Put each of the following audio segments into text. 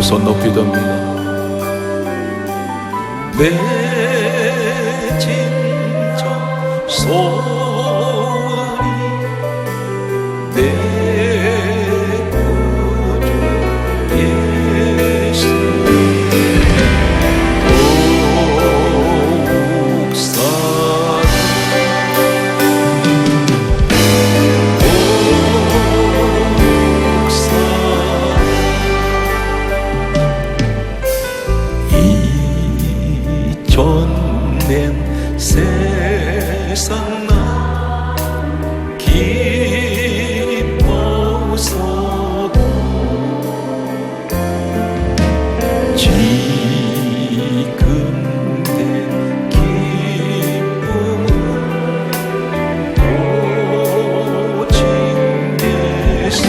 손 높이 듭니다. 내 진정 소원이 내 구주 예수 전낸 세상 나 기뻐서도 지금 내 기쁨은 오직 예수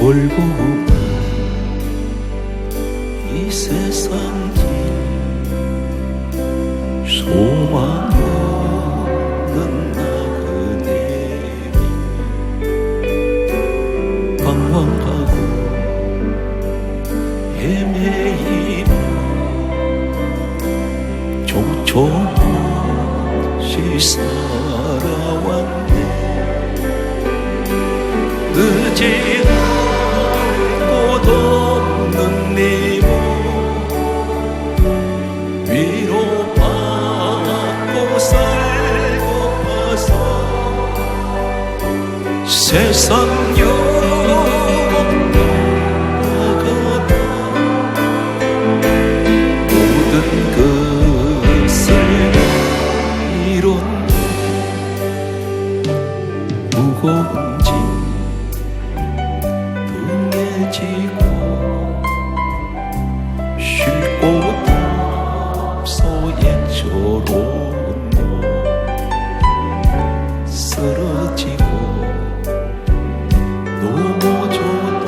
울고 이 세상 길 소망 없는 나그네에게 방황하고 헤매이며 조금씩 살아왔네. 늦지 없는 네 몸 위로받고 살고파서 세상 영원히 나가다 모든 것을 이뤘네. 무거운 짐 지고 쉴 곳 없어 옛처럼 쓰러지고 넘어져도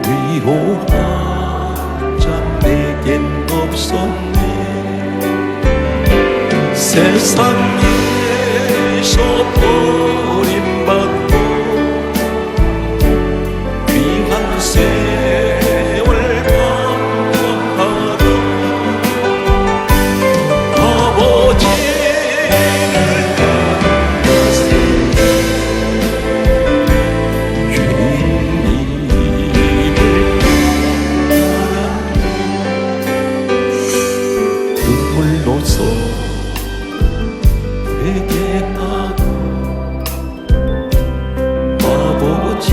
위로할 자 내겐 없었네. 세상에서 버림받고 세월 방황하던 아버지를 만나서 주님을 알았네. 눈물로써 회개하고 아버지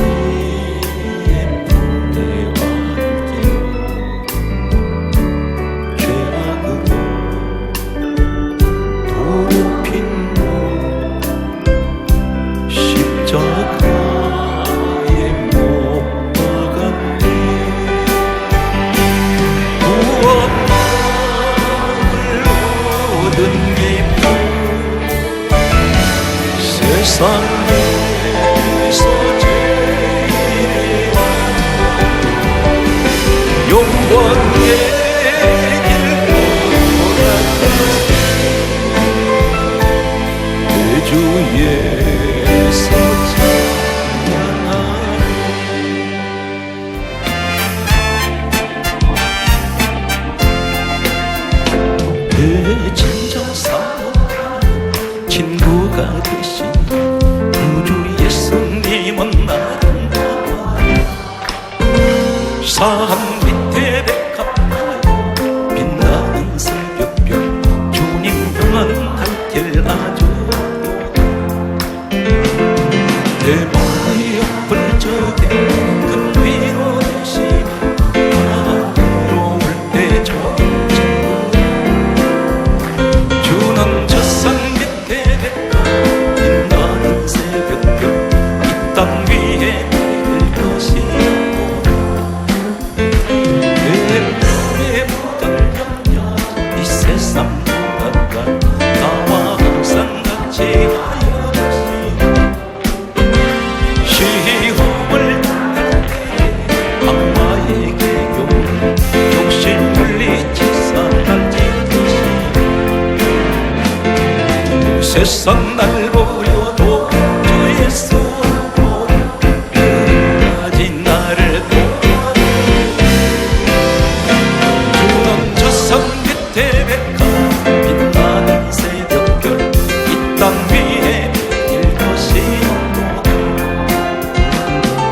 세상에서 영원의 길 걸어가 내 주에서 찬양하리 내 진정사모한 친구가 되신 구주 예수님은 아름다워 산 밑에 백합화에 빛나는 새벽별 주님 등은 갈길 아주 내 마음이 엎을 적에 큰 위로 되시니 외로울 때 좋은 친구 주는 저 산 밑에 백합 빛나는 새벽별 이 땅 위에 될 것이 나와 항상 같이 하여 주시오 시험을 당할 때 악마의 계교를 욕심 물리치사 날 지키시오 세상 날 버려도 주 예수 끝까지 나를 도와줘 주는 저 산 밑에 백합 빛나는 새벽별 이 땅 위에 일 것이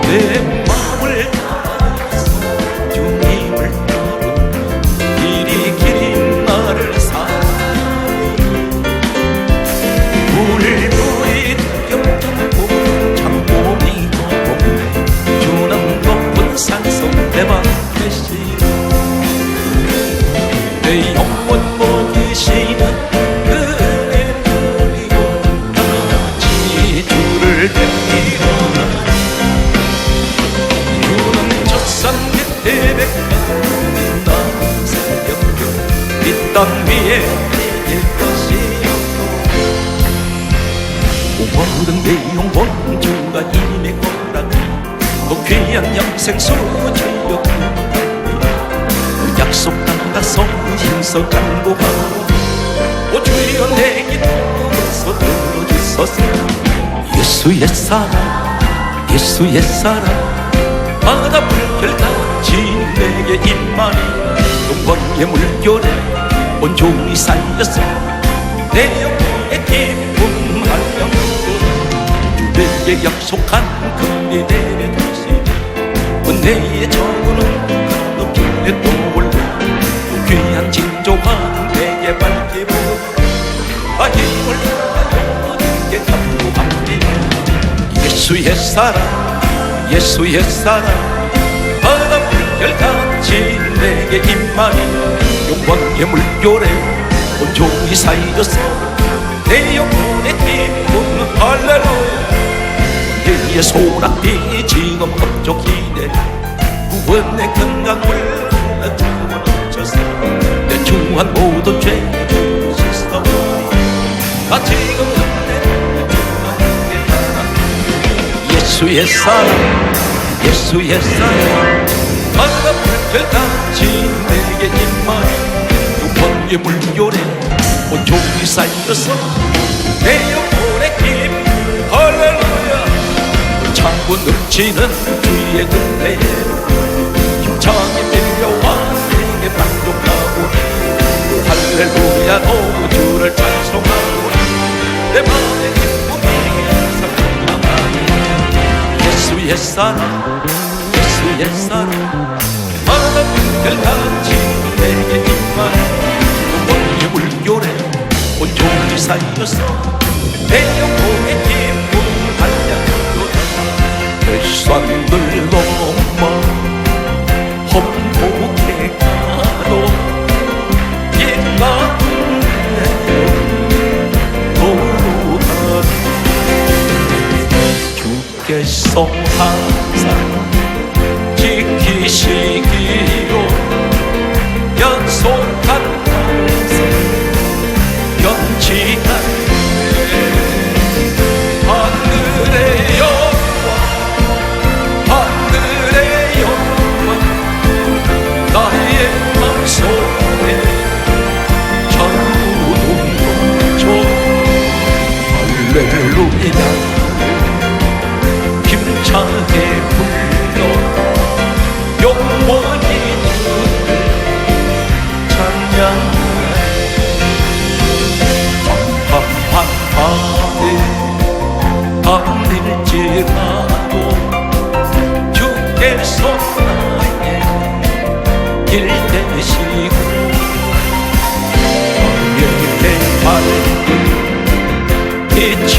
내 마음을 다해서 주님을 따르며 길이 길이 나를 사랑하리 물불이 겹겹고 창몸이 걷고 주는 높은 산속 내방 되시오 내 영혼 먹이시는 그의 눈이요 나같이 주를 뵙기로 하리 주는 저 산 밑에 백합 빛나는 새벽별 이 땅 위에 내릴 것이요 오늘은 내 영혼 주가 임의 거라니 그 귀한 영생 소주여 약속 따라서 힘써 간구하고 오 주여 내 기도에서 들어주소서 예수의 사랑 예수의 사랑 바다 물결같이 내게 임하니 영광의 물결에 온종일 쌓여서 내 영혼의 기쁨 하려고 주 내게 약속한 금리 내려주시니 은혜의 저구는 높게 떠올라 귀한 진조와 내게 밝게 보여 힘을 내게 감동합니다 예수의 사랑 예수의 사랑 바다 물결같이 내게 임하니 영광의 물결에 온종일 쌓여서 내 영혼의 기쁨 할렐루야 예의 소낙비 지금 흡족히네 구원의 건강을 주어놓쳐서 내 중한 모든 죄 씻어 다 지금 은혜 주님께 따라 예수의 사랑 예수의 사랑 바다 물결같이 내게 임하니 영광의 물결에 온종일 쌓여서 내 영혼의 기쁨 할렐루야 창문 넘치는 주의 은혜로 힘차게 밀려와 내게 만족하고 할렐루야 오 주를 찬송하고 내 마음의 기쁨이 상통하니 예수의 사랑 예수의 사랑 바다 물결같이 내게 임하니 영광의 물결에 온종일 쌓여서 내 영혼의 기쁨 한량도다 내 산들 넘어 험곡에 가도 빛나는 도로가니 주께서 항상 지키시기로 약속한 말씀 변치 않네 하늘의 영광 하늘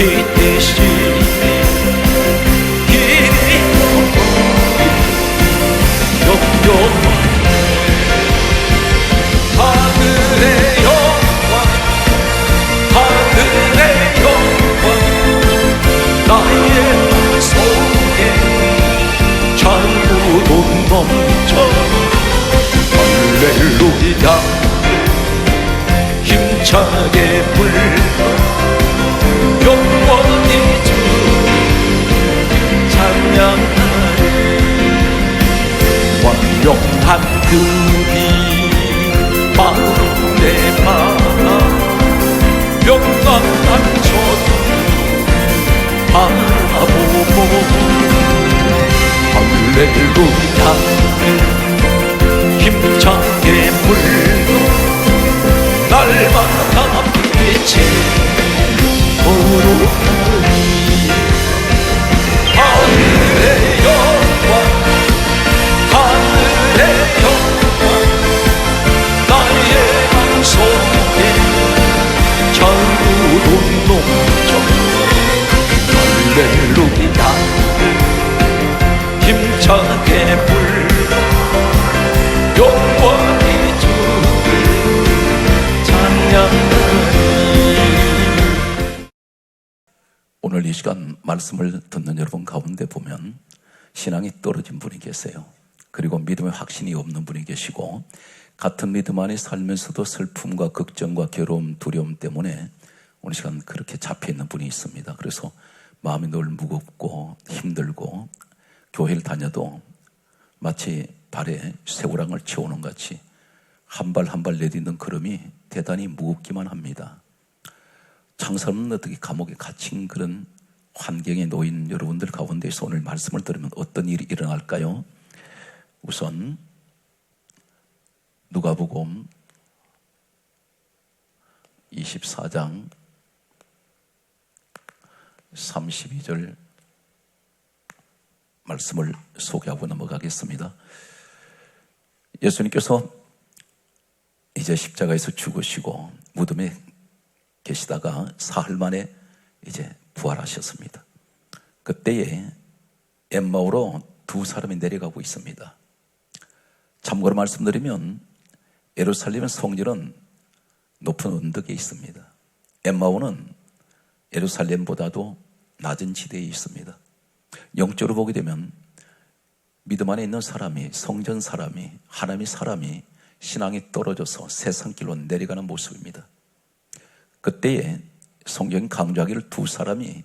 대신 하늘의 영광 하늘의 영광 나의 속에 자유도 넘쳐 할렐루야 힘차게 불러 영원히 주를 찬양하리 완벽한 그비 바로 내 마음 명랑한 저주 바라보고 할렐루야 힘차게 불러 날마다 빛이 도로하리 하늘의 영광 하늘의 영광 나의 맘속에 자유로 넘쳐 할렐루야 힘차게 불러 영원히 주를 찬양하리. 오늘 이 시간 말씀을 듣는 여러분 가운데 보면 신앙이 떨어진 분이 계세요. 그리고 믿음의 확신이 없는 분이 계시고 같은 믿음 안에 살면서도 슬픔과 걱정과 괴로움, 두려움 때문에 오늘 시간 그렇게 잡혀있는 분이 있습니다. 그래서 마음이 늘 무겁고 힘들고 교회를 다녀도 마치 발에 새우랑을 채우는 같이 한 발 한 발 내딛는 걸음이 대단히 무겁기만 합니다. 창사는 어떻게 감옥에 갇힌 그런 환경에 놓인 여러분들 가운데서 오늘 말씀을 들으면 어떤 일이 일어날까요? 우선 누가복음 24장 32절 말씀을 소개하고 넘어가겠습니다. 예수님께서 이제 십자가에서 죽으시고 무덤에 계시다가 사흘 만에 이제 부활하셨습니다. 그때에 엠마오로 두 사람이 내려가고 있습니다. 참고로 말씀드리면 예루살렘 성전은 높은 언덕에 있습니다. 엠마오는 예루살렘보다도 낮은 지대에 있습니다. 영적으로 보게 되면 믿음 안에 있는 사람이, 성전 사람이, 하나님의 사람이 신앙이 떨어져서 세상길로 내려가는 모습입니다. 그때에 성경이 강조하기를 두 사람이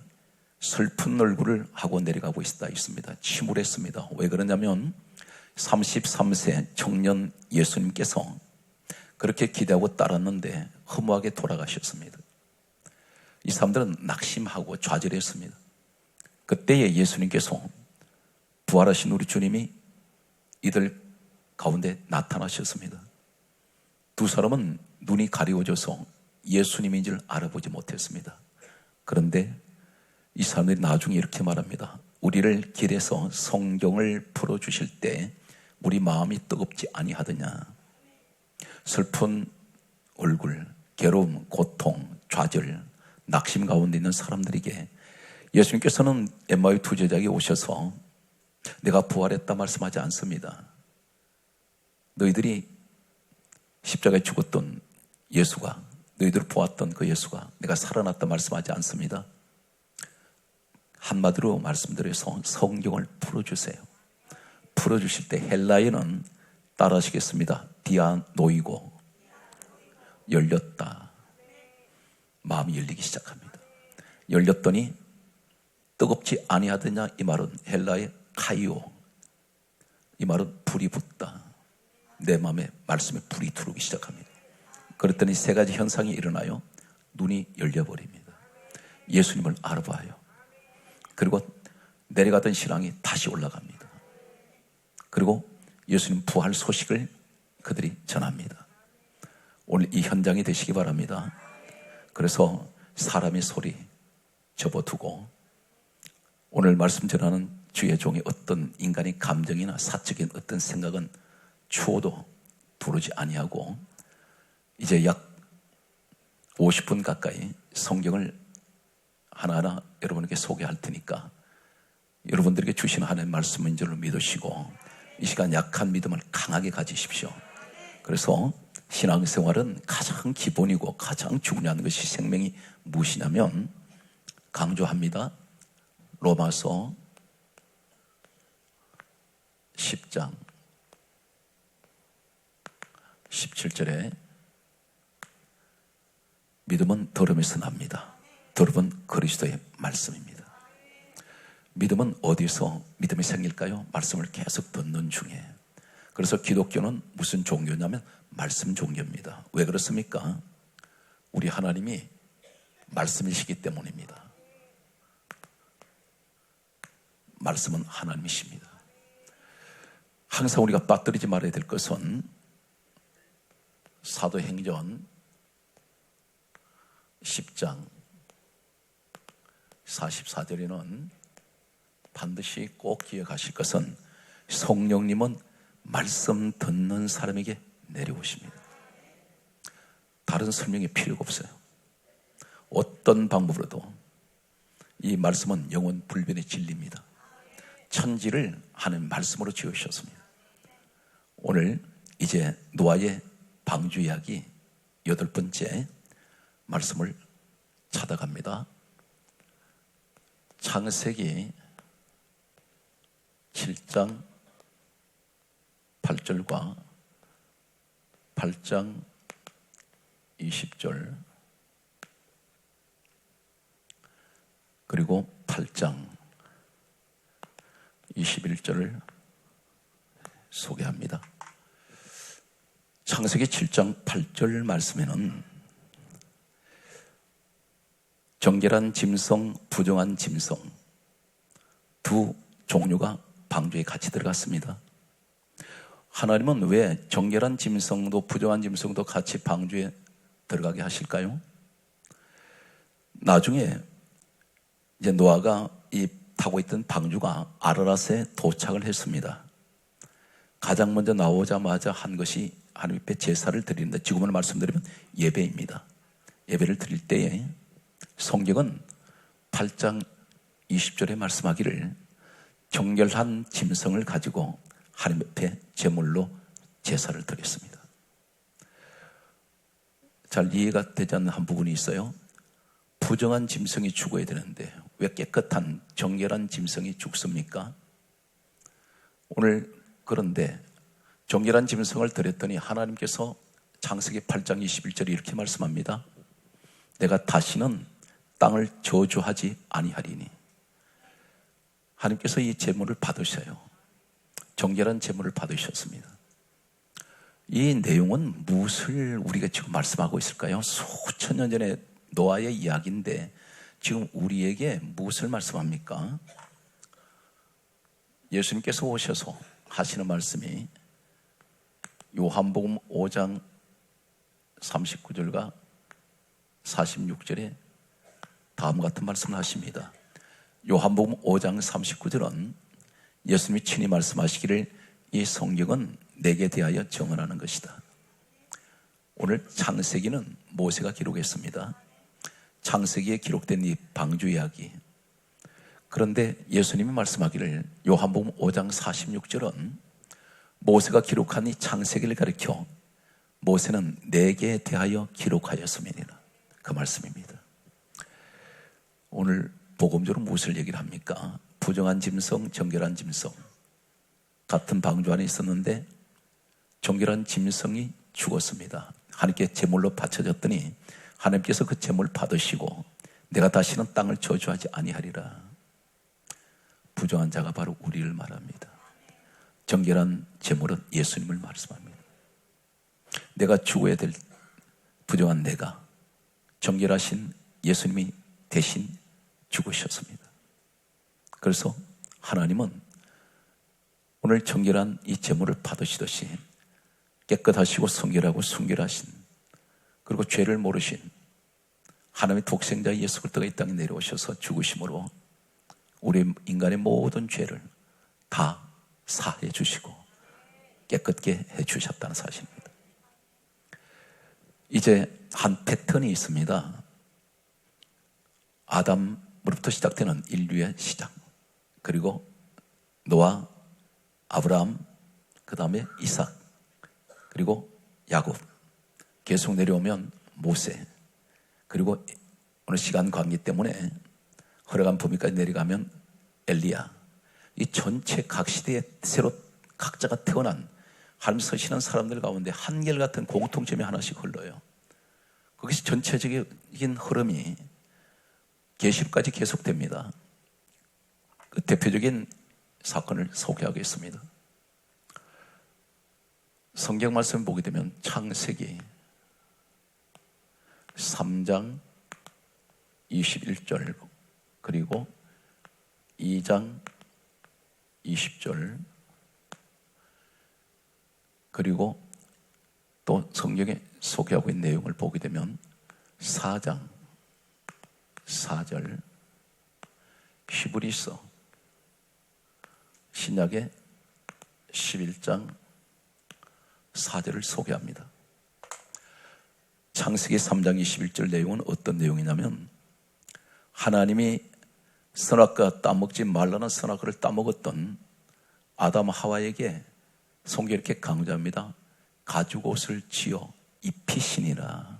슬픈 얼굴을 하고 내려가고 있습니다. 침울했습니다. 왜 그러냐면 33세 청년 예수님께서 그렇게 기대하고 따랐는데 허무하게 돌아가셨습니다. 이 사람들은 낙심하고 좌절했습니다. 그때에 예수님께서 부활하신 우리 주님이 이들 가운데 나타나셨습니다. 두 사람은 눈이 가리워져서 예수님인 줄 알아보지 못했습니다. 그런데 이 사람들이 나중에 이렇게 말합니다. 우리를 길에서 성경을 풀어주실 때 우리 마음이 뜨겁지 아니하더냐. 슬픈 얼굴, 괴로움, 고통, 좌절, 낙심 가운데 있는 사람들에게 예수님께서는 엠마오의 두 제자에게 오셔서 내가 부활했다 말씀하지 않습니다. 너희들이 십자가에 죽었던 예수가, 너희들 보았던 그 예수가 내가 살아났다 말씀하지 않습니다. 한마디로 말씀드려서 성경을 풀어주세요. 풀어주실 때 헬라어는 따라하시겠습니다. 디아노이고, 열렸다. 마음이 열리기 시작합니다. 열렸더니 뜨겁지 아니하더냐, 이 말은 헬라의 카이오, 이 말은 불이 붙다. 내 마음에 말씀에 불이 들어오기 시작합니다. 그랬더니 세 가지 현상이 일어나요. 눈이 열려버립니다. 예수님을 알아봐요. 그리고 내려가던 신앙이 다시 올라갑니다. 그리고 예수님 부활 소식을 그들이 전합니다. 오늘 이 현장이 되시기 바랍니다. 그래서 사람의 소리 접어두고 오늘 말씀 전하는 주의 종의 어떤 인간의 감정이나 사적인 어떤 생각은 추워도 부르지 아니하고 이제 약 50분 가까이 성경을 하나하나 여러분에게 소개할 테니까 여러분들에게 주신 하나님의 말씀인 줄로 믿으시고 이 시간 약한 믿음을 강하게 가지십시오. 그래서 신앙생활은 가장 기본이고 가장 중요한 것이 생명이 무엇이냐면 강조합니다. 로마서 10장 17절에 믿음은 들음에서 납니다. 들음은 그리스도의 말씀입니다. 믿음은 어디서 믿음이 생길까요? 말씀을 계속 듣는 중에. 그래서 기독교는 무슨 종교냐면 말씀 종교입니다. 왜 그렇습니까? 우리 하나님이 말씀이시기 때문입니다. 말씀은 하나님이십니다. 항상 우리가 빠뜨리지 말아야 될 것은 사도행전 10장 44절에는 반드시 꼭 기억하실 것은 성령님은 말씀 듣는 사람에게 내려오십니다. 다른 설명이 필요가 없어요. 어떤 방법으로도 이 말씀은 영원 불변의 진리입니다. 천지를 하나님 말씀으로 지으셨습니다. 오늘 이제 노아의 방주 이야기 8번째 말씀을 찾아갑니다. 창세기 7장 8절과 8장 20절 그리고 8장 21절을 소개합니다. 창세기 7장 8절 말씀에는 정결한 짐승, 부정한 짐승 두 종류가 방주에 같이 들어갔습니다. 하나님은 왜 정결한 짐승도 부정한 짐승도 같이 방주에 들어가게 하실까요? 나중에 이제 노아가 이 타고 있던 방주가 아라랏에 도착을 했습니다. 가장 먼저 나오자마자 한 것이 하나님 앞에 제사를 드리는데 지금으로 말씀드리면 예배입니다. 예배를 드릴 때에 성경은 8장 20절에 말씀하기를 정결한 짐승을 가지고 하나님 앞에 제물로 제사를 드렸습니다. 잘 이해가 되지 않는 한 부분이 있어요. 부정한 짐승이 죽어야 되는데 왜 깨끗한 정결한 짐승이 죽습니까? 오늘 그런데 정결한 짐승을 드렸더니 하나님께서 창세기 8장 21절에 이렇게 말씀합니다. 내가 다시는 땅을 저주하지 아니하리니. 하나님께서 이 제물을 받으셔요. 정결한 제물을 받으셨습니다. 이 내용은 무엇을 우리가 지금 말씀하고 있을까요? 수천 년 전에 노아의 이야기인데 지금 우리에게 무엇을 말씀합니까? 예수님께서 오셔서 하시는 말씀이 요한복음 5장 39절과 46절에 다음과 같은 말씀을 하십니다. 요한복음 5장 39절은 예수님이 친히 말씀하시기를 이 성경은 내게 대하여 정언하는 것이다. 오늘 창세기는 모세가 기록했습니다. 창세기에 기록된 이 방주 이야기. 그런데 예수님이 말씀하기를 요한복음 5장 46절은 모세가 기록한 이 창세기를 가리켜 모세는 내게 대하여 기록하였음이니라. 그 말씀입니다. 오늘 복음적으로 무엇을 얘기를 합니까? 부정한 짐승, 정결한 짐승 같은 방주 안에 있었는데 정결한 짐승이 죽었습니다. 하나님께 제물로 바쳐졌더니 하나님께서 그 제물을 받으시고 내가 다시는 땅을 저주하지 아니하리라. 부정한 자가 바로 우리를 말합니다. 정결한 제물은 예수님을 말씀합니다. 내가 죽어야 될 부정한 내가 정결하신 예수님이 대신 죽으셨습니다. 그래서 하나님은 오늘 정결한 이 제물을 받으시듯이 깨끗하시고 성결하고 순결하신 그리고 죄를 모르신 하나님의 독생자 예수 그리스도가 이 땅에 내려오셔서 죽으심으로 우리 인간의 모든 죄를 다 사해 주시고 깨끗게 해 주셨다는 사실입니다. 이제 한 패턴이 있습니다. 아담으로부터 시작되는 인류의 시작, 그리고 노아, 아브라함, 그 다음에 이삭, 그리고 야곱, 계속 내려오면 모세, 그리고 오늘 시간 관계 때문에 허락한 범위까지 내려가면 엘리야. 이 전체 각 시대에 새로 각자가 태어난 하나님 서시는 사람들 가운데 한결같은 공통점이 하나씩 흘러요. 그것이 전체적인 흐름이 계시록까지 계속됩니다. 그 대표적인 사건을 소개하겠습니다. 성경 말씀을 보게 되면 창세기 3장 21절, 그리고 2장 20절, 그리고 또 성경에 소개하고 있는 내용을 보게 되면 4장 4절, 히브리서 신약의 11장 4절을 소개합니다. 창세기 3장 21절 내용은 어떤 내용이냐면, 하나님이 선악과 따먹지 말라는 선악과를 따먹었던 아담 하와에게 성경이 이렇게 강조합니다. 가죽 옷을 지어 입히시니라.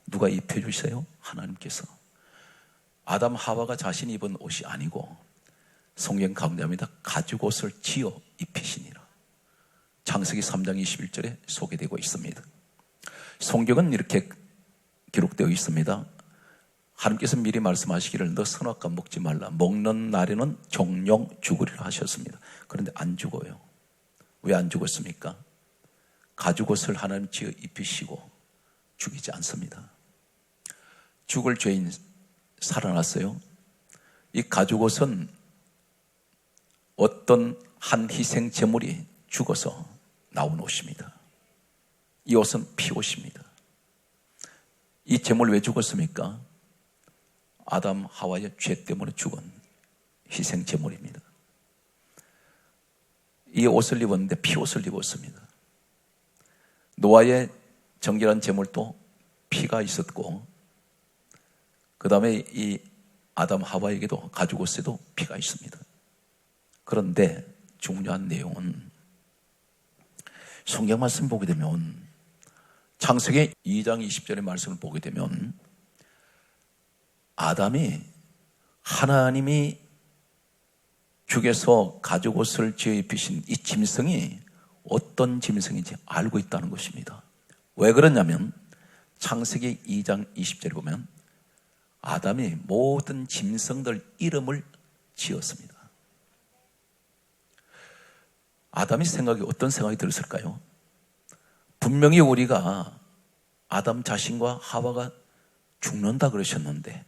누가 입혀주세요? 하나님께서. 아담 하와가 자신이 입은 옷이 아니고 성경 강조합니다. 가죽 옷을 지어 입히시니라. 창세기 3장 21절에 소개되고 있습니다. 성경은 이렇게 기록되어 있습니다. 하나님께서 미리 말씀하시기를 너 선악과 먹지 말라. 먹는 날에는 정령 죽으리라 하셨습니다. 그런데 안 죽어요. 왜 안 죽었습니까? 가죽옷을 하나님 지어 입히시고 죽이지 않습니다. 죽을 죄인 살아났어요. 이 가죽옷은 어떤 한 희생 제물이 죽어서 나온 옷입니다. 이 옷은 피옷입니다. 이 제물 왜 죽었습니까? 아담 하와의 죄 때문에 죽은 희생 제물입니다. 이 옷을 입었는데 피옷을 입었습니다. 노아의 정결한 제물도 피가 있었고, 그 다음에 이 아담 하와에게도 가죽옷에도 피가 있습니다. 그런데 중요한 내용은 성경 말씀 보게 되면, 창세기 2장 20절의 말씀을 보게 되면, 아담이 하나님이 죽여서 가죽옷을 지어 입히신 이 짐승이 어떤 짐승인지 알고 있다는 것입니다. 왜 그러냐면 창세기 2장 20절에 보면 아담이 모든 짐승들 이름을 지었습니다. 아담이 어떤 생각이 들었을까요? 분명히 우리가 아담 자신과 하와가 죽는다 그러셨는데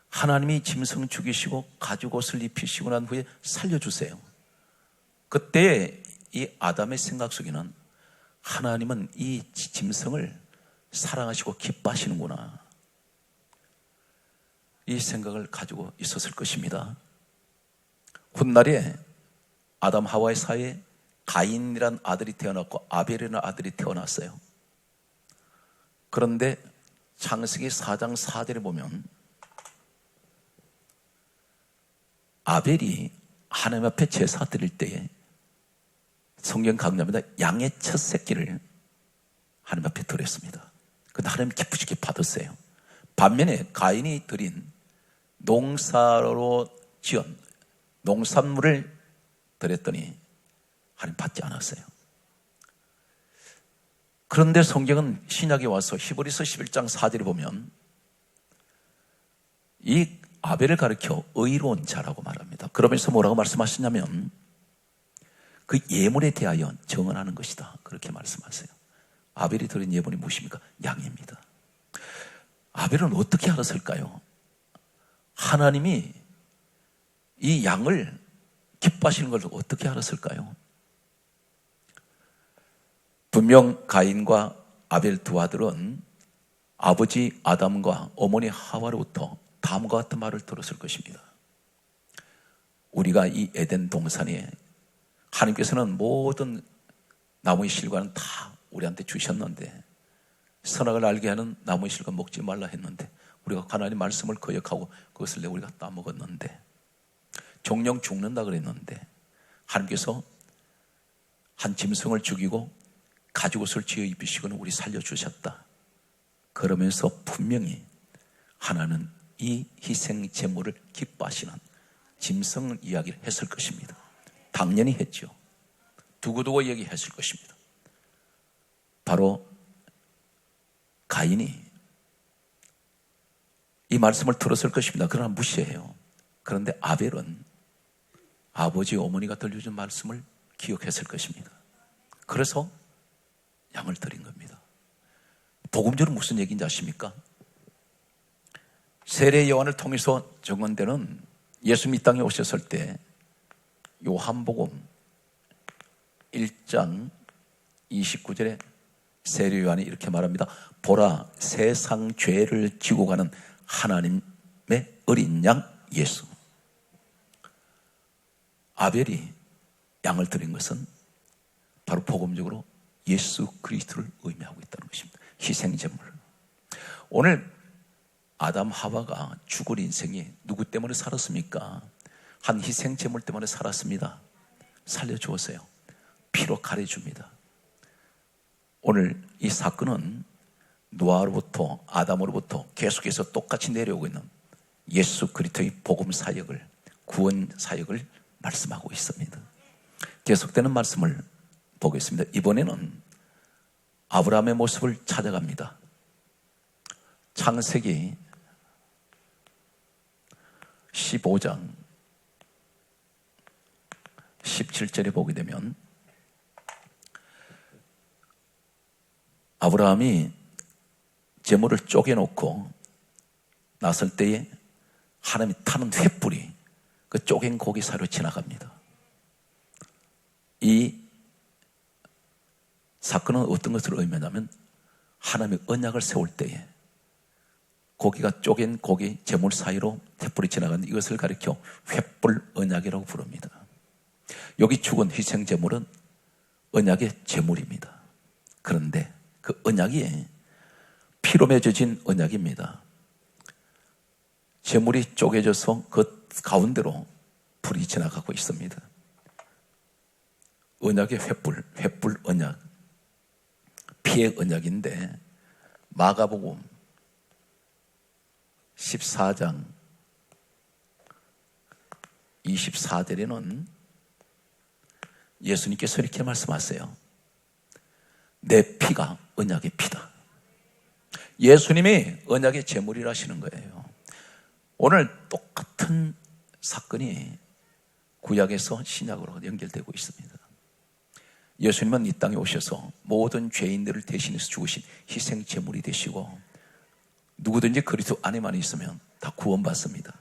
하나님이 짐승 죽이시고 가죽옷을 입히시고 난 후에 살려주세요. 그때 이 아담의 생각 속에는 하나님은 이 짐승을 사랑하시고 기뻐하시는구나, 이 생각을 가지고 있었을 것입니다. 훗날에 아담 하와의 사이에 가인이라는 아들이 태어났고 아벨이라는 아들이 태어났어요. 그런데 창세기 4장 4절에 보면 아벨이 하나님 앞에 제사 드릴 때에 성경 강조합니다. 양의 첫 새끼를 하나님 앞에 드렸습니다. 그런데 하나님 기쁘시게 받았어요. 반면에 가인이 드린 농사로 지은 농산물을 드렸더니 하나님 받지 않았어요. 그런데 성경은 신약에 와서 히브리서 11장 4절에 보면 이 아벨을 가리켜 의로운 자라고 말합니다. 그러면서 뭐라고 말씀하시냐면 그 예물에 대하여 정언하는 것이다, 그렇게 말씀하세요. 아벨이 드린 예물이 무엇입니까? 양입니다. 아벨은 어떻게 알았을까요? 하나님이 이 양을 기뻐하시는 걸 어떻게 알았을까요? 분명 가인과 아벨 두 아들은 아버지 아담과 어머니 하와로부터 다음과 같은 말을 들었을 것입니다. 우리가 이 에덴 동산에 하나님께서는 모든 나무의 실과는 다 우리한테 주셨는데 선악을 알게 하는 나무의 실과 먹지 말라 했는데 우리가 하나님 말씀을 거역하고 그것을 우리가 따먹었는데, 정령 죽는다 그랬는데 하나님께서 한 짐승을 죽이고 가죽옷을 지어 입히시고는 우리 살려주셨다. 그러면서 분명히 하나는 이 희생 제물을 기뻐하시는 짐승 이야기를 했을 것입니다. 당연히 했죠. 두고두고 얘기했을 것입니다. 바로 가인이 이 말씀을 들었을 것입니다. 그러나 무시해요. 그런데 아벨은 아버지 어머니가 들려준 말씀을 기억했을 것입니다. 그래서 양을 드린 겁니다. 복음적으로 무슨 얘기인지 아십니까? 세례 요한을 통해서 정언되는 예수님이 이 땅에 오셨을 때 요한복음 1장 29절에 세례 요한이 이렇게 말합니다. 보라, 세상 죄를 지고 가는 하나님의 어린 양 예수. 아벨이 양을 드린 것은 바로 복음적으로 예수 그리스도를 의미하고 있다는 것입니다. 희생제물. 오늘 아담 하와가 죽을 인생이 누구 때문에 살았습니까? 한 희생제물 때문에 살았습니다. 살려주었어요. 피로 가려줍니다. 오늘 이 사건은 노아로부터 아담으로부터 계속해서 똑같이 내려오고 있는 예수 그리스도의 복음 사역을, 구원 사역을 말씀하고 있습니다. 계속되는 말씀을 보겠습니다. 이번에는 아브라함의 모습을 찾아갑니다. 창세기 15장 17절에 보게 되면 아브라함이 제물을 쪼개놓고 났을 때에 하나님이 타는 횃불이 그 쪼갠 고기 사이로 지나갑니다. 이 사건은 어떤 것을 의미하냐면 하나님의 언약을 세울 때에 고기가 쪼갠 고기 제물 사이로 횃불이 지나가는 이것을 가리켜 횃불 언약이라고 부릅니다. 여기 죽은 희생 제물은 언약의 제물입니다. 그런데 그 언약이 피로 맺어진 언약입니다. 제물이 쪼개져서 그 가운데로 불이 지나가고 있습니다. 언약의 횃불 언약, 피의 언약인데 마가복음 14장 24절에는 예수님께서 이렇게 말씀하세요. 내 피가 언약의 피다. 예수님이 언약의 제물이라 하시는 거예요. 오늘 똑같은 사건이 구약에서 신약으로 연결되고 있습니다. 예수님은 이 땅에 오셔서 모든 죄인들을 대신해서 죽으신 희생 제물이 되시고 누구든지 그리스도 안에만 있으면 다 구원받습니다.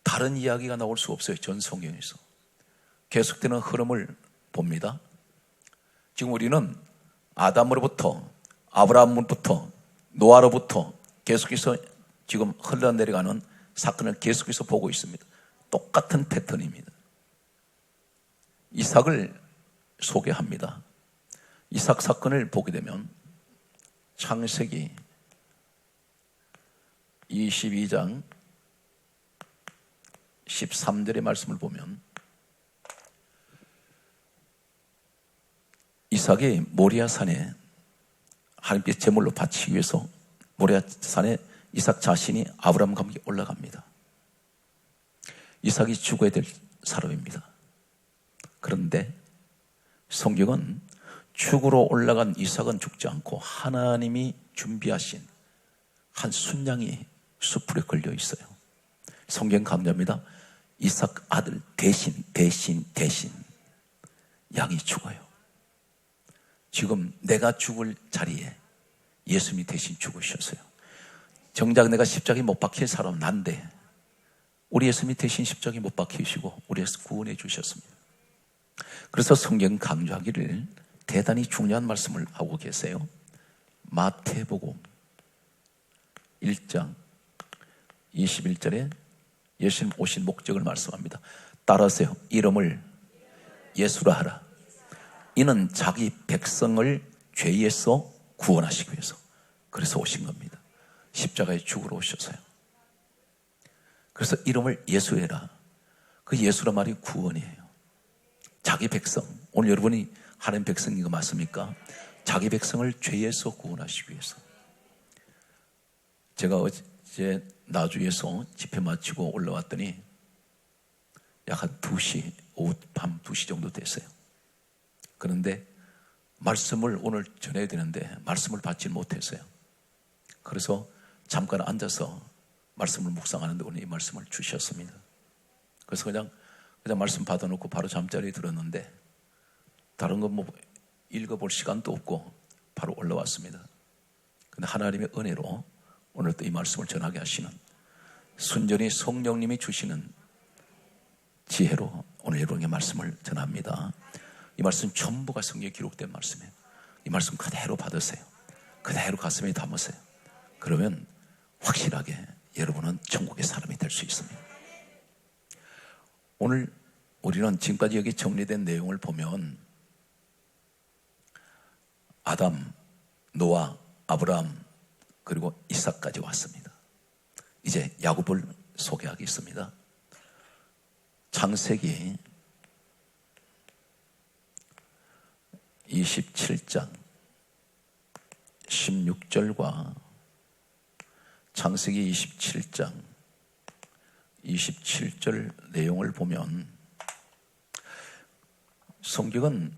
다른 이야기가 나올 수 없어요. 전 성경에서 계속되는 흐름을 봅니다. 지금 우리는 아담으로부터 아브라함으로부터 노아로부터 계속해서 지금 흘러내려가는 사건을 계속해서 보고 있습니다. 똑같은 패턴입니다. 이삭을 소개합니다. 이삭 사건을 보게 되면 창세기 22장 13절의 말씀을 보면 이삭이 모리아산에 하나님께 제물로 바치기 위해서 모리아산에 이삭 자신이 아브라함과 함께 올라갑니다. 이삭이 죽어야 될 사람입니다. 그런데 성경은 죽으러 올라간 이삭은 죽지 않고 하나님이 준비하신 한 순양이 숯불에 걸려 있어요. 성경 강조합니다. 이삭 아들 대신 양이 죽어요. 지금 내가 죽을 자리에 예수님이 대신 죽으셨어요. 정작 내가 십자가에 못 박힐 사람은 난데 우리 예수님이 대신 십자가에 못 박히시고 우리에서 구원해 주셨습니다. 그래서 성경 강조하기를 대단히 중요한 말씀을 하고 계세요. 마태복음 1장 21절에 예수님 오신 목적을 말씀합니다. 따라하세요. 이름을 예수라 하라. 이는 자기 백성을 죄에서 구원하시기 위해서 그래서 오신 겁니다. 십자가에 죽으러 오셨어요. 그래서 이름을 예수해라. 그 예수란 말이 구원이에요. 자기 백성, 오늘 여러분이 하나님 백성인 거 맞습니까? 자기 백성을 죄에서 구원하시기 위해서. 제가 어제 나주에서 집회 마치고 올라왔더니 약 한 2시, 오후 밤 2시 정도 됐어요. 그런데 말씀을 오늘 전해야 되는데 말씀을 받지 못했어요. 그래서 잠깐 앉아서 말씀을 묵상하는데 오늘 이 말씀을 주셨습니다. 그래서 그냥 말씀 받아놓고 바로 잠자리에 들었는데 다른 건 뭐 읽어볼 시간도 없고 바로 올라왔습니다. 근데 하나님의 은혜로 오늘 또 이 말씀을 전하게 하시는 순전히 성령님이 주시는 지혜로 오늘 여러분에게 말씀을 전합니다. 이 말씀 전부가 성경에 기록된 말씀이에요. 이 말씀 그대로 받으세요. 그대로 가슴에 담으세요. 그러면 확실하게 여러분은 천국의 사람이 될 수 있습니다. 오늘 우리는 지금까지 여기 정리된 내용을 보면 아담, 노아, 아브라함 그리고 이삭까지 왔습니다. 이제 야곱을 소개하겠습니다. 창세기 27장 16절과 창세기 27장 27절 내용을 보면 성경은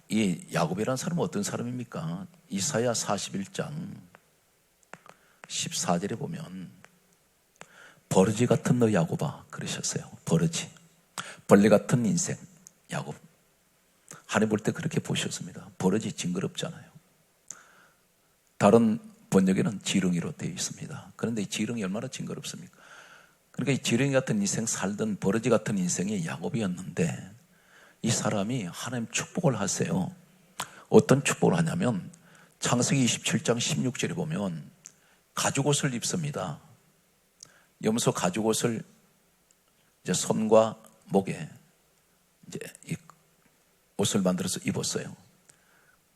이 야곱이라는 사람은 어떤 사람입니까? 이사야 41장 14절에 보면 버러지 같은 너 야곱아 그러셨어요. 버러지, 벌레 같은 인생 야곱. 하나님 볼 때 그렇게 보셨습니다. 버러지 징그럽잖아요. 다른 번역에는 지렁이로 되어 있습니다. 그런데 이 지렁이 얼마나 징그럽습니까? 그러니까 이 지렁이 같은 인생 살던 버러지 같은 인생이 야곱이었는데 이 사람이 하나님 축복을 하세요. 어떤 축복을 하냐면 창세기 27장 16절에 보면 가죽옷을 입습니다. 염소 가죽옷을 이제 손과 목에 이제 이 옷을 만들어서 입었어요.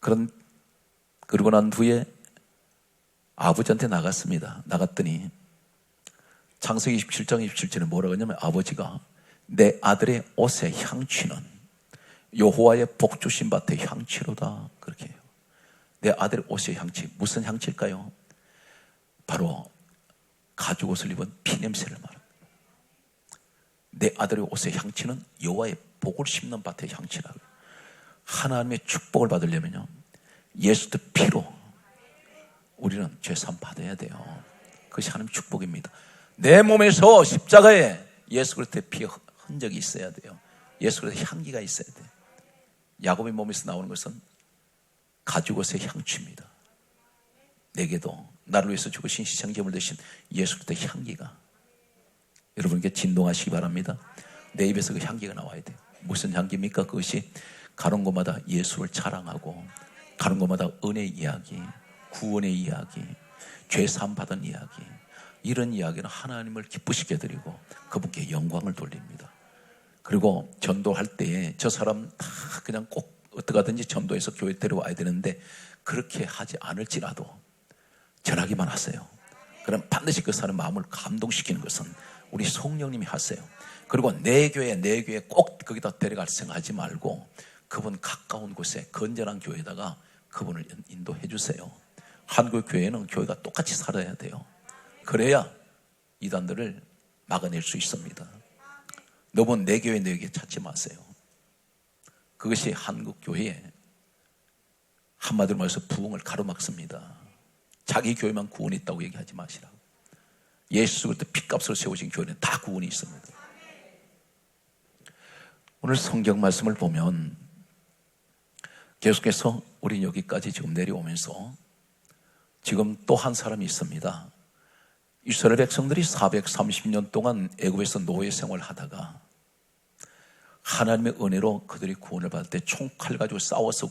그러고 난 후에 아버지한테 나갔습니다. 나갔더니 창세기 27장 27절에 뭐라고 하냐면 아버지가 내 아들의 옷의 향취는 여호와의 복 주신 밭의 향취로다 그렇게 해요. 내 아들의 옷의 향취 무슨 향취일까요? 바로 가죽옷을 입은 피냄새를 말합니다. 내 아들의 옷의 향취는 여호와의 복을 심는 밭의 향취라고. 하나님의 축복을 받으려면요 예수의 피로 우리는 죄사함 받아야 돼요. 그것이 하나님의 축복입니다. 내 몸에서 십자가에 예수 그리스도의 피의 흔적이 있어야 돼요. 예수 그리스도의 향기가 있어야 돼요. 야곱의 몸에서 나오는 것은 가죽옷의 향취입니다. 내게도 나를 위해서 죽으신 희생제물 되신 예수 그리스도의 향기가 여러분께 진동하시기 바랍니다. 내 입에서 그 향기가 나와야 돼요. 무슨 향기입니까? 그것이 가는 곳마다 예수를 자랑하고 가는 곳마다 은혜의 이야기, 구원의 이야기, 죄사함 받은 이야기, 이런 이야기는 하나님을 기쁘시게 드리고 그분께 영광을 돌립니다. 그리고 전도할 때에 저 사람 다 그냥 꼭 어떻게 하든지 전도해서 교회 데려와야 되는데 그렇게 하지 않을지라도 전하기만 하세요. 그럼 반드시 그 사람 마음을 감동시키는 것은 우리 성령님이 하세요. 그리고 내 교회 꼭 거기다 데려갈 생각하지 말고 그분 가까운 곳에 건전한 교회에다가 그분을 인도해 주세요. 한국 교회는 교회가 똑같이 살아야 돼요. 그래야 이단들을 막아낼 수 있습니다. 너무 내 교회 찾지 마세요. 그것이 한국 교회에 한마디로 말해서 부흥을 가로막습니다. 자기 교회만 구원이 있다고 얘기하지 마시라고. 예수 그리스도 핏값으로 세우신 교회는 다 구원이 있습니다. 오늘 성경 말씀을 보면 계속해서 우리 여기까지 지금 내려오면서 지금 또 한 사람이 있습니다. 이스라엘 백성들이 430년 동안 애굽에서 노예 생활을 하다가 하나님의 은혜로 그들이 구원을 받을 때 총칼 가지고 싸워서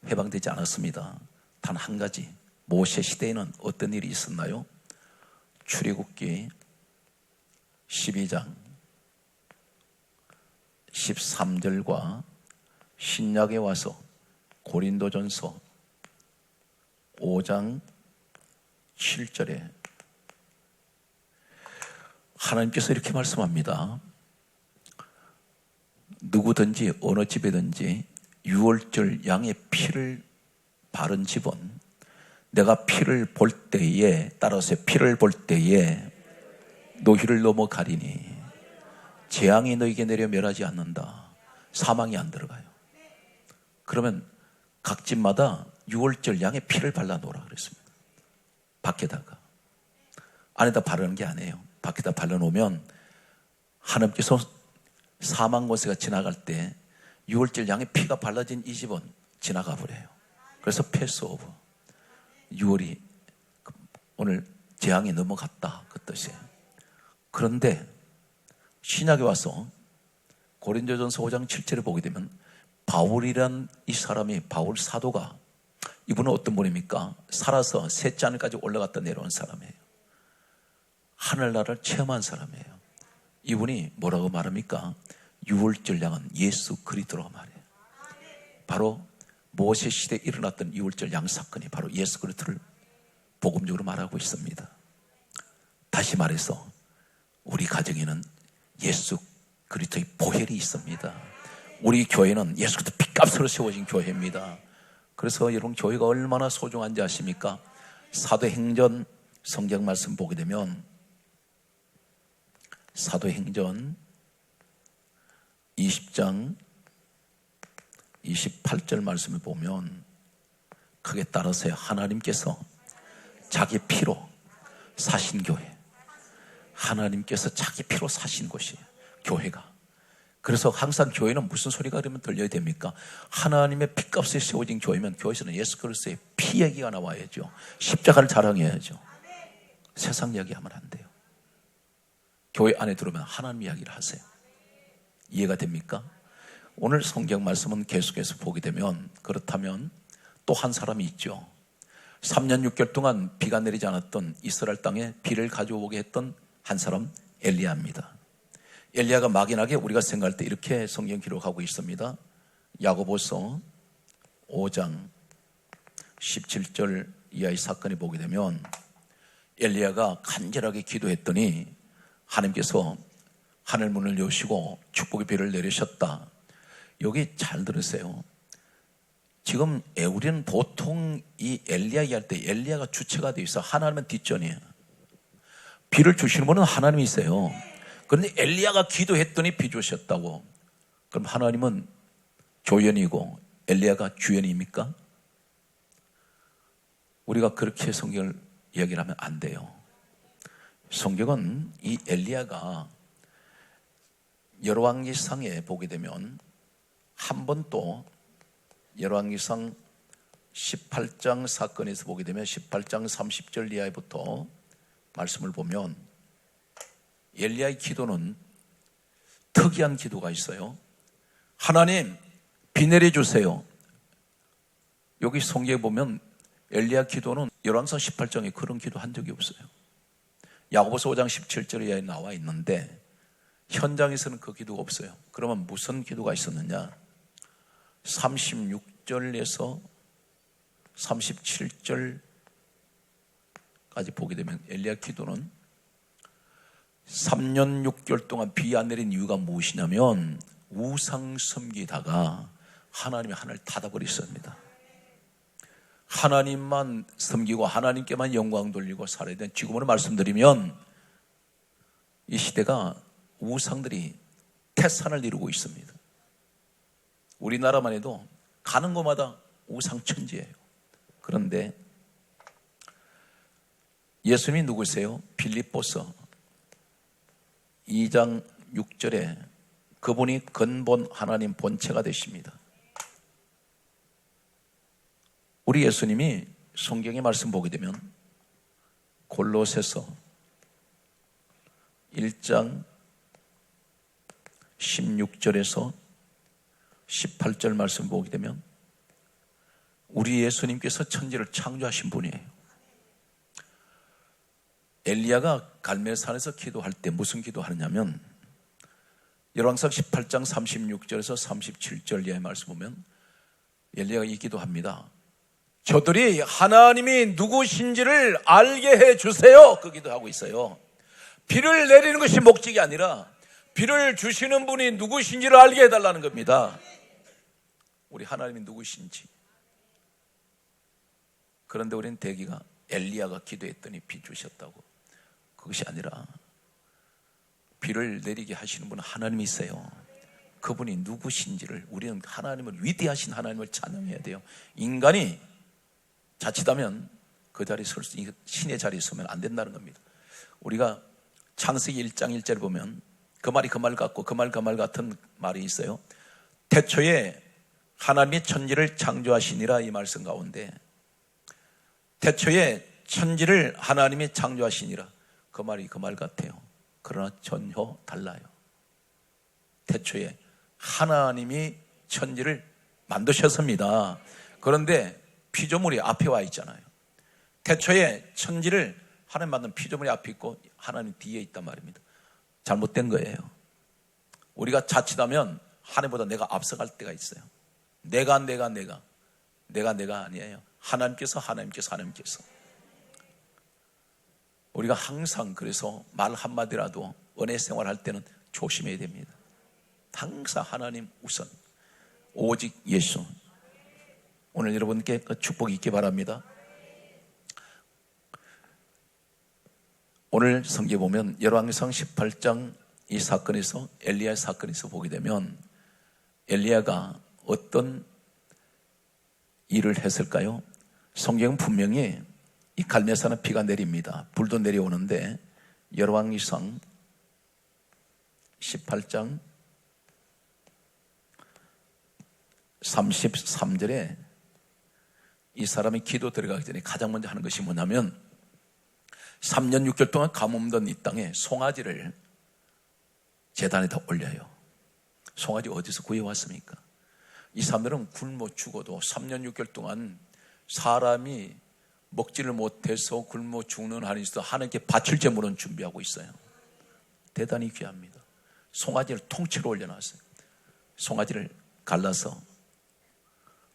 해방되지 않았습니다. 단 한 가지, 모세 시대에는 어떤 일이 있었나요? 출애굽기 12장 13절과 신약에 와서 고린도전서 5장 7절에 하나님께서 이렇게 말씀합니다. 누구든지 어느 집에든지 유월절 양의 피를 바른 집은 내가 피를 볼 때에, 따라서 피를 볼 때에 노희를 넘어가리니 재앙이 너에게 내려 멸하지 않는다. 사망이 안 들어가요. 그러면 각 집마다 유월절 양의 피를 발라놓으라 그랬습니다. 밖에다가. 안에다 바르는 게 아니에요. 밖에다 발라놓으면 하나님께서 사망 권세가 지나갈 때 유월절 양의 피가 발라진 이 집은 지나가 버려요. 그래서 패스오브. 6월이 오늘 재앙이 넘어갔다 그 뜻이에요. 그런데 신약에 와서 고린도전서 5장 7절에 보게 되면 바울이란 이 사람이, 바울 사도가, 이분은 어떤 분입니까? 살아서 셋째 하늘까지 올라갔다 내려온 사람이에요. 하늘나라를 체험한 사람이에요. 이분이 뭐라고 말합니까? 유월절 양은 예수 그리스도라고 말해요. 바로 모세 시대에 일어났던 유월절 양 사건이 바로 예수 그리스도를 복음적으로 말하고 있습니다. 다시 말해서 우리 가정에는 예수 그리스도의 보혈이 있습니다. 우리 교회는 예수 그리스도 핏값으로 세워진 교회입니다. 그래서 여러분 교회가 얼마나 소중한지 아십니까? 사도행전 성경 말씀 보게 되면 사도행전 20장 28절 말씀을 보면 크게 따라서요. 하나님께서 자기 피로 사신 교회, 하나님께서 자기 피로 사신 곳이에요. 교회가. 그래서 항상 교회는 무슨 소리가 그러면 들려야 됩니까? 하나님의 피값에 세워진 교회면 교회에서는 예수 그리스도의 피 얘기가 나와야죠. 십자가를 자랑해야죠. 세상 이야기하면 안 돼요. 교회 안에 들어오면 하나님 이야기를 하세요. 이해가 됩니까? 오늘 성경 말씀은 계속해서 보게 되면, 그렇다면 또 한 사람이 있죠. 3년 6개월 동안 비가 내리지 않았던 이스라엘 땅에 비를 가져오게 했던 한 사람, 엘리야입니다. 엘리야가 막연하게 우리가 생각할 때 이렇게 성경 기록하고 있습니다. 야고보서 5장 17절 이하의 사건을 보게 되면 엘리야가 간절하게 기도했더니 하나님께서 하늘문을 여시고 축복의 비를 내리셨다. 여기 잘 들으세요. 지금 우리는 보통 이 엘리야 이야기할 때 엘리야가 주체가 되어 있어. 하나님은 뒷전이에요. 비를 주시는 분은 하나님이세요. 그런데 엘리야가 기도했더니 비 주셨다고. 그럼 하나님은 조연이고 엘리야가 주연입니까? 우리가 그렇게 성경을 이야기를 하면 안 돼요. 성경은 이 엘리야가 열왕기상에 보게 되면 한 번 또 열왕기상 18장 사건에서 보게 되면 18장 30절 이하부터 말씀을 보면 엘리야의 기도는 특이한 기도가 있어요. 하나님 비 내려주세요. 여기 성경에 보면 엘리야 기도는 열왕기상 18장에 그런 기도 한 적이 없어요. 야고보서 5장 17절에 나와 있는데 현장에서는 그 기도가 없어요. 그러면 무슨 기도가 있었느냐? 36절에서 37절까지 보게 되면 엘리야 기도는 3년 6개월 동안 비 안 내린 이유가 무엇이냐면 우상 섬기다가 하나님이 하늘을 닫아버렸습니다. 하나님만 섬기고 하나님께만 영광 돌리고 살아야 되는, 지금으로 말씀드리면 이 시대가 우상들이 태산을 이루고 있습니다. 우리나라만 해도 가는 곳마다 우상천지예요. 그런데 예수님이 누구세요? 빌립보서 2장 6절에 그분이 근본 하나님 본체가 되십니다. 우리 예수님이 성경의 말씀 보게 되면 골로새서 1장 16절에서 18절 말씀 보게 되면 우리 예수님께서 천지를 창조하신 분이에요. 엘리야가 갈멜산에서 기도할 때 무슨 기도하느냐면 열왕기상 18장 36절에서 37절 이하의 말씀 보면 엘리야가 이 기도합니다. 저들이 하나님이 누구신지를 알게 해주세요. 그 기도하고 있어요. 비를 내리는 것이 목적이 아니라 비를 주시는 분이 누구신지를 알게 해달라는 겁니다. 우리 하나님이 누구신지. 그런데 우리는 대기가 엘리야가 기도했더니 비 주셨다고. 그것이 아니라 비를 내리게 하시는 분은 하나님이세요. 그분이 누구신지를 우리는 하나님을, 위대하신 하나님을 찬양해야 돼요. 인간이 자칫하면 그 자리에 설 수, 신의 자리에 서면 안 된다는 겁니다. 우리가 창세기 1장 1절을 보면 그 말이 그 말 같고 그 말 그 말 같은 말이 있어요. 태초에 하나님이 천지를 창조하시니라, 이 말씀 가운데 태초에 천지를 하나님이 창조하시니라, 그 말이 그 말 같아요. 그러나 전혀 달라요. 태초에 하나님이 천지를 만드셨습니다. 그런데 피조물이 앞에 와 있잖아요. 태초에 천지를 하나님 만든 피조물이 앞에 있고 하나님 뒤에 있단 말입니다. 잘못된 거예요. 우리가 자칫하면 하나님보다 내가 앞서갈 때가 있어요. 내가 아니에요. 하나님께서. 우리가 항상 그래서 말 한마디라도 은혜 생활할 때는 조심해야 됩니다. 항상 하나님 우선, 오직 예수. 오늘 여러분께 그 축복이 있기 바랍니다. 오늘 성경에 보면 열왕기상 18장 이 사건에서, 엘리야의 사건에서 보게 되면 엘리야가 어떤 일을 했을까요? 성경은 분명히 이 갈멜산에 비가 내립니다. 불도 내려오는데 열왕기상 18장 33절에 이 사람이 기도 들어가기 전에 가장 먼저 하는 것이 뭐냐면 3년 6개월 동안 가뭄던 이 땅에 송아지를 제단에다 올려요. 송아지 어디서 구해왔습니까? 이 사람들은 굶어 죽어도 3년 6개월 동안 사람이 먹지를 못해서 굶어 죽는 한이 있어도 하나님께 바칠 제물은 준비하고 있어요. 대단히 귀합니다. 송아지를 통째로 올려놨어요. 송아지를 갈라서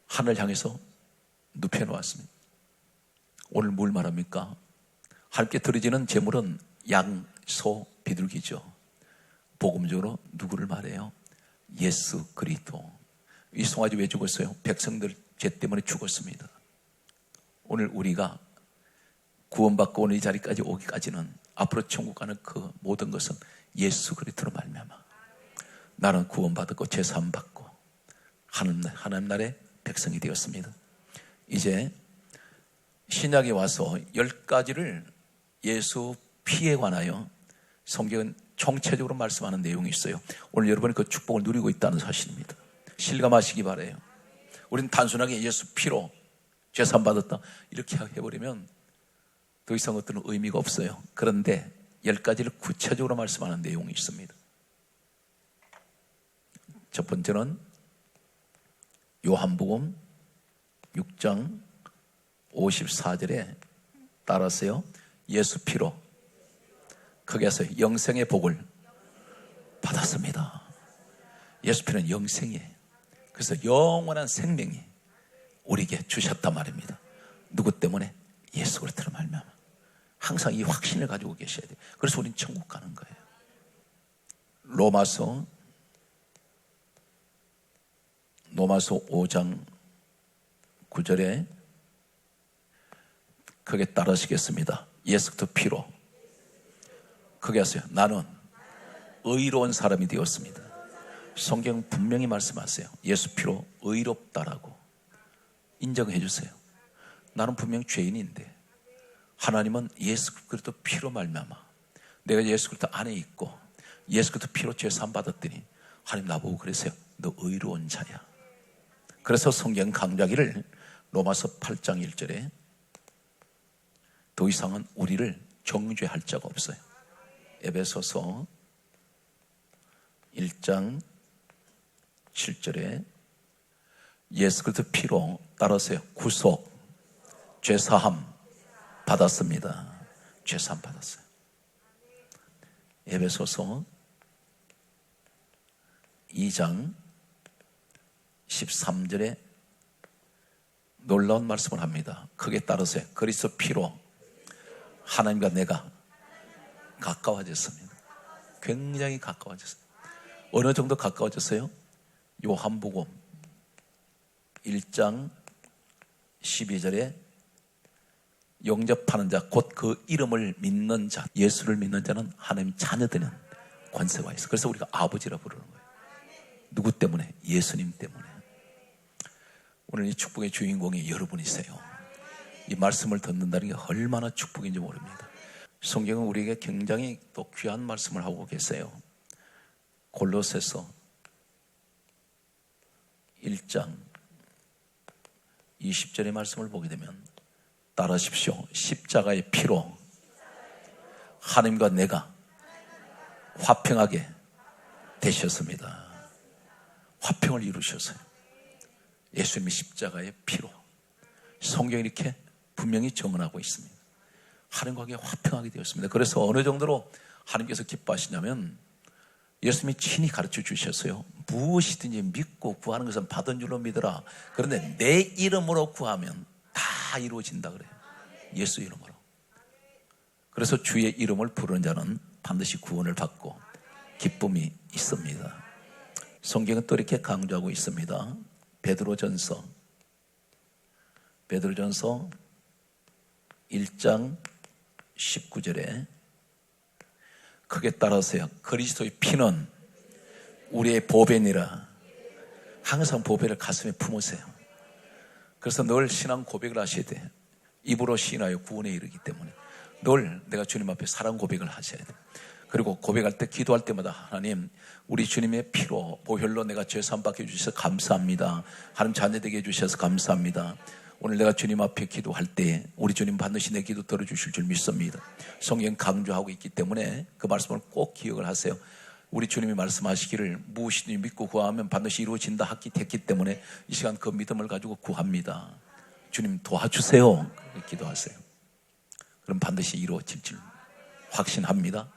하늘 향해서 눕혀놓았습니다. 오늘 뭘 말합니까? 하나님께 드려지는 제물은 양, 소, 비둘기죠. 복음적으로 누구를 말해요? 예수 그리스도. 이 송아지 왜 죽었어요? 백성들 죄 때문에 죽었습니다. 오늘 우리가 구원받고 오늘 이 자리까지 오기까지는, 앞으로 천국 가는 그 모든 것은 예수 그리스도로 말미암아 나는 구원받았고 제사함 받고 하나님 나라의 백성이 되었습니다. 이제 신약에 와서 10가지를 예수 피에 관하여 성경은 총체적으로 말씀하는 내용이 있어요. 오늘 여러분이 그 축복을 누리고 있다는 사실입니다. 실감하시기 바라요. 우리는 단순하게 예수 피로 제사함 받았다 이렇게 해버리면 더 이상 어떤 의미가 없어요. 그런데 10가지를 구체적으로 말씀하는 내용이 있습니다. 첫 번째는 요한복음 6장 54절에 따라서요, 예수 피로 거기에서 영생의 복을 받았습니다. 예수 피는 영생이에요. 그래서 영원한 생명이 우리에게 주셨단 말입니다. 누구 때문에? 예수 그리스도로 말미암아. 항상 이 확신을 가지고 계셔야 돼요. 그래서 우리는 천국 가는 거예요. 로마서 5장 9절에 거기에 따르시겠습니다. 예수 그리스도 피로 거기 하세요. 나는 의로운 사람이 되었습니다. 성경 분명히 말씀하세요. 예수 피로 의롭다라고 인정해 주세요. 나는 분명 죄인인데 하나님은 예수 그리스도 피로 말미암아 내가 예수 그리스도 안에 있고 예수 그리스도 피로 죄사함 받았더니 하나님 나보고 그러세요. 너 의로운 자야. 그래서 성경 강조하기를 로마서 8장 1절에 더 이상은 우리를 정죄할 자가 없어요. 에베소서 1장 7절에 예수 그리스도 피로 따라서요. 구속, 죄사함 받았습니다. 죄사함 받았어요. 에베소서 2장 13절에 놀라운 말씀을 합니다. 크게 따르세요. 그리스도 피로 하나님과 내가 가까워졌습니다. 굉장히 가까워졌어요. 어느 정도 가까워졌어요? 요한복음 1장 12절에 영접하는 자, 곧 그 이름을 믿는 자, 예수를 믿는 자는 하나님 자녀되는 권세가 있어. 그래서 우리가 아버지라 부르는 거예요. 누구 때문에? 예수님 때문에. 오늘 이 축복의 주인공이 여러분이세요. 이 말씀을 듣는다는 게 얼마나 축복인지 모릅니다. 성경은 우리에게 굉장히 또 귀한 말씀을 하고 계세요. 골로새서 1장 20절의 말씀을 보게 되면 따라하십시오. 십자가의 피로 하나님과 내가 화평하게 되셨습니다. 화평을 이루셨어요. 예수님이 십자가의 피로. 성경이 이렇게 분명히 정언하고 있습니다. 하나님과 화평하게 되었습니다. 그래서 어느 정도로 하나님께서 기뻐하시냐면 예수님이 친히 가르쳐 주셨어요. 무엇이든지 믿고 구하는 것은 받은 줄로 믿으라. 그런데 내 이름으로 구하면 다 이루어진다 그래요. 예수 이름으로. 그래서 주의 이름을 부르는 자는 반드시 구원을 받고 기쁨이 있습니다. 성경은 또 이렇게 강조하고 있습니다. 베드로전서 1장 19절에 크게 따라서요. 그리스도의 피는 우리의 보배니라. 항상 보배를 가슴에 품으세요. 그래서 늘 신앙 고백을 하셔야 돼요. 입으로 시인하여 구원에 이르기 때문에 늘 내가 주님 앞에 사랑 고백을 하셔야 돼요. 그리고 고백할 때, 기도할 때마다 하나님, 우리 주님의 피로 보혈로 내가 죄 사함 받게 해주셔서 감사합니다. 하나님 자녀 되게 해주셔서 감사합니다. 오늘 내가 주님 앞에 기도할 때 우리 주님 반드시 내 기도 들어주실 줄 믿습니다. 성경 강조하고 있기 때문에 그 말씀을 꼭 기억을 하세요. 우리 주님이 말씀하시기를 무엇이든지 믿고 구하면 반드시 이루어진다 했기 때문에 이 시간 그 믿음을 가지고 구합니다. 주님 도와주세요. 기도하세요. 그럼 반드시 이루어질 줄 확신합니다.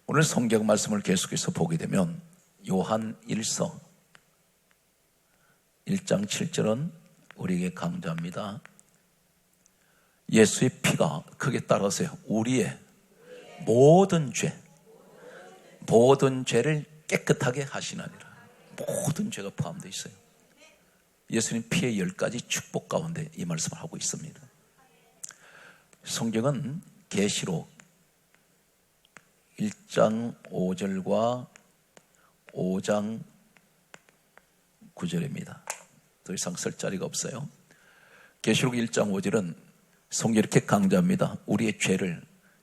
오늘 성경 말씀을 계속해서 보게 되면 요한 1서 1장 7절은 우리에게 강조합니다. 예수의 피가 크게 따라서요. 우리의 모든 죄를 깨끗하게 하시나니라. 모든 죄가 포함되어 있어요. 예수님 피의 10가지 축복 가운데 이 말씀을 하고 있습니다. 성경은 계시록 1장 5절과 5장 9절입니다. 더 이상 쓸 자리가 없어요. 계시록 1장 5절은 성경이 이렇게 강조합니다. 우리의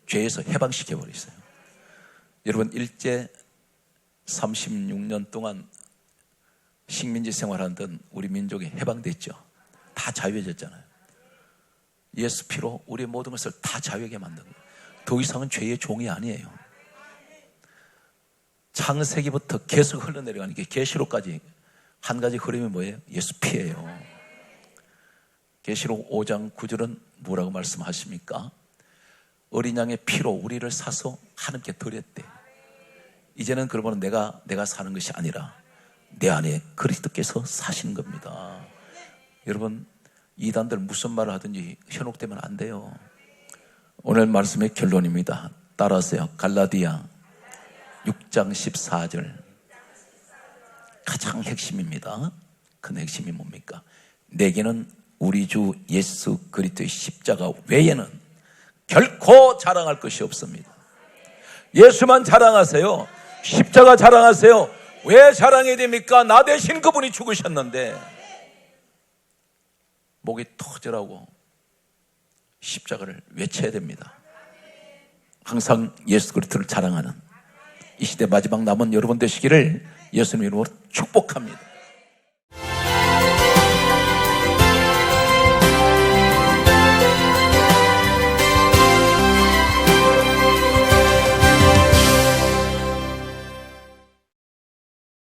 죄에서 해방시켜버렸어요. 여러분, 일제 36년 동안 식민지 생활하던 우리 민족이 해방됐죠. 다 자유해졌잖아요. 예수 피로 우리의 모든 것을 다 자유하게 만든 거예요. 더 이상은 죄의 종이 아니에요. 창세기부터 계속 흘러내려가는 게 계시록까지 한 가지 흐름이 뭐예요? 예수 피예요. 계시록 5장 9절은 뭐라고 말씀하십니까? 어린 양의 피로 우리를 사서 하나님께 드렸대. 이제는 그러면 내가 사는 것이 아니라 내 안에 그리스도께서 사시는 겁니다. 여러분, 이단들 무슨 말을 하든지 현혹되면 안 돼요. 오늘 말씀의 결론입니다. 따라하세요. 갈라디아 6장 14절. 가장 핵심입니다. 큰 핵심이 뭡니까? 내게는 우리 주 예수 그리스도의 십자가 외에는 결코 자랑할 것이 없습니다. 예수만 자랑하세요. 십자가 자랑하세요. 왜 자랑해야 됩니까? 나 대신 그분이 죽으셨는데. 목이 터져라고 십자가를 외쳐야 됩니다. 항상 예수 그리스도를 자랑하는 이 시대 마지막 남은 여러분 되시기를 예수님 이름으로 축복합니다.